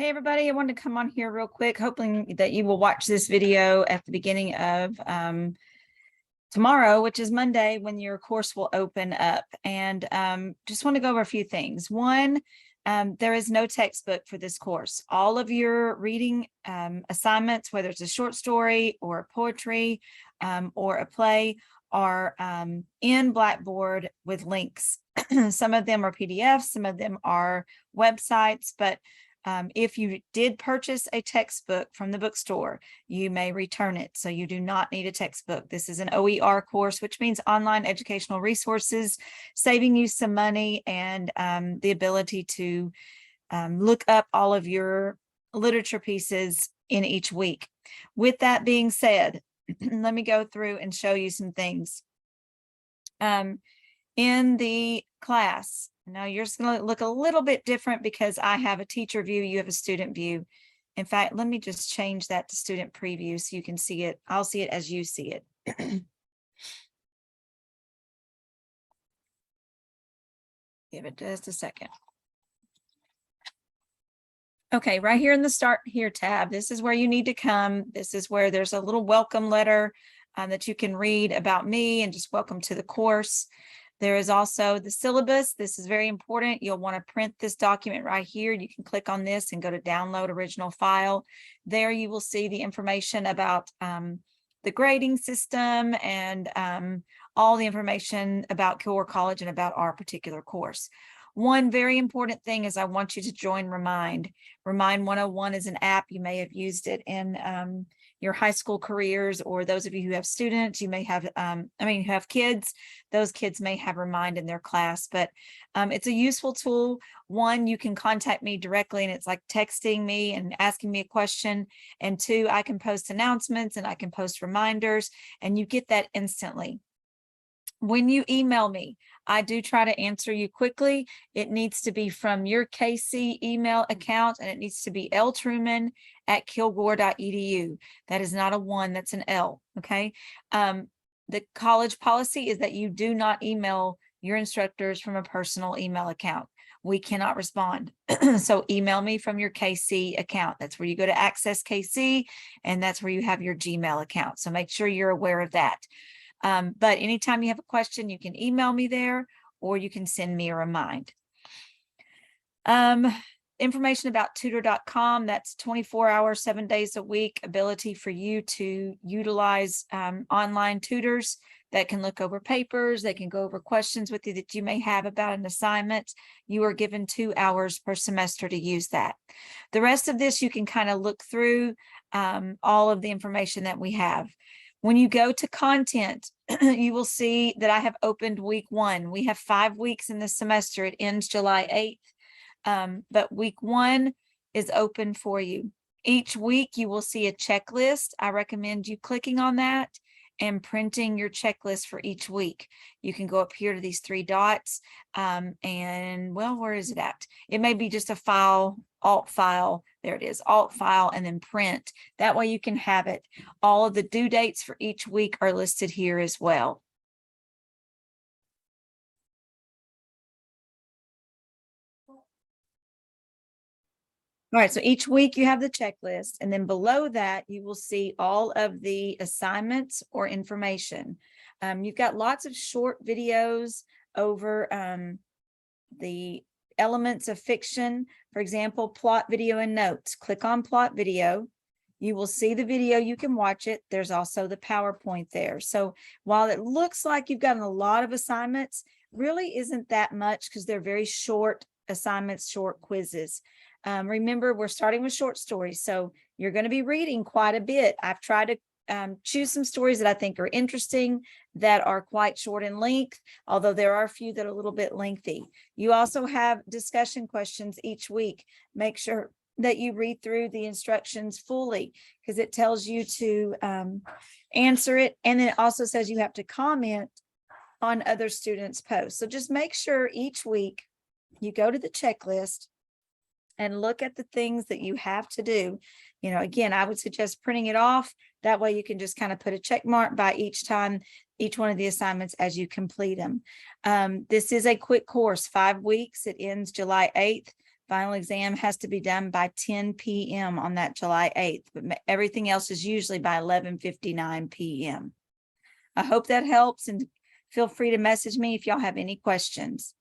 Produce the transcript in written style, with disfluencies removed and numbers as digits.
Hey everybody, I wanted to come on here real quick, hoping that you will watch this video at the beginning of tomorrow, which is Monday, when your course will open up. And just want to go over a few things. One, there is no textbook for this course. All of your reading assignments, whether it's a short story or a poetry or a play, are in Blackboard with links. Some of them are PDFs, some of them are websites, but if you did purchase a textbook from the bookstore, you may return it. So you do not need a textbook. This is an OER course, which means online educational resources, saving you some money and the ability to look up all of your literature pieces in each week. With that being said, let me go through and show you some things. In the class, now you're just going to look a little bit different because I have a teacher view, you have a student view. In fact, let me just change that to student preview so you can see it. I'll see it as you see it. Give it just a second. Okay, right here in the Start Here tab, this is where you need to come. This is where there's a little welcome letter that you can read about me and just welcome to the course. There is also the syllabus. This is very important. You'll want to print this document right here. You can click on this and go to download original file. There you will see the information about the grading system and all the information about Kilgore College and about our particular course. One very important thing is I want you to join Remind. Remind 101 is an app. You may have used it in your high school careers, or those of you who have students, you may have, who have kids, those kids may have Remind in their class, but it's a useful tool. One, you can contact me directly and it's like texting me and asking me a question. And two, I can post announcements and I can post reminders and you get that instantly. When you email me, I do try to answer you quickly. It needs to be from your KC email account and it needs to be ltruman@kilgore.edu. That is not a 1, that's an L, okay? The college policy is that you do not email your instructors from a personal email account. We cannot respond. So email me from your KC account. That's where you go to Access KC and that's where you have your Gmail account. So make sure you're aware of that. But anytime you have a question, you can email me there or you can send me a remind. Information about tutor.com, that's 24 hours, 7 days a week ability for you to utilize online tutors that can look over papers. They can go over questions with you that you may have about an assignment. You are given 2 hours per semester to use that. The rest of this, you can kind of look through all of the information that we have. When you go to content, you will see that I have opened week 1. We have 5 weeks in this semester. It ends July 8th, but week 1 is open for you. Each week you will see a checklist. I recommend you clicking on that and printing your checklist for each week. You can go up here to these 3 dots and well, where is it at? It may be just a file, alt file. There it is, alt file, and then print. That way you can have it. All of the due dates for each week are listed here as well. All right, so each week you have the checklist, and then below that you will see all of the assignments or information. You've got lots of short videos over the elements of fiction. For example, plot video and notes. Click on plot video. You will see the video, you can watch it. There's also the PowerPoint there. So while it looks like you've gotten a lot of assignments, really isn't that much because they're very short assignments, short quizzes. Remember, we're starting with short stories, so you're going to be reading quite a bit. I've tried to choose some stories that I think are interesting, that are quite short in length, although there are a few that are a little bit lengthy. You also have discussion questions each week. Make sure that you read through the instructions fully because it tells you to answer it. And then it also says you have to comment on other students' posts. So just make sure each week you go to the checklist and look at the things that you have to do. You know, again, I would suggest printing it off. That way you can just kind of put a check mark by each time, each one of the assignments as you complete them. This is a quick course, 5 weeks. It ends July 8th. Final exam has to be done by 10 p.m. on that July 8th, but everything else is usually by 11:59 p.m. I hope that helps, and feel free to message me if y'all have any questions.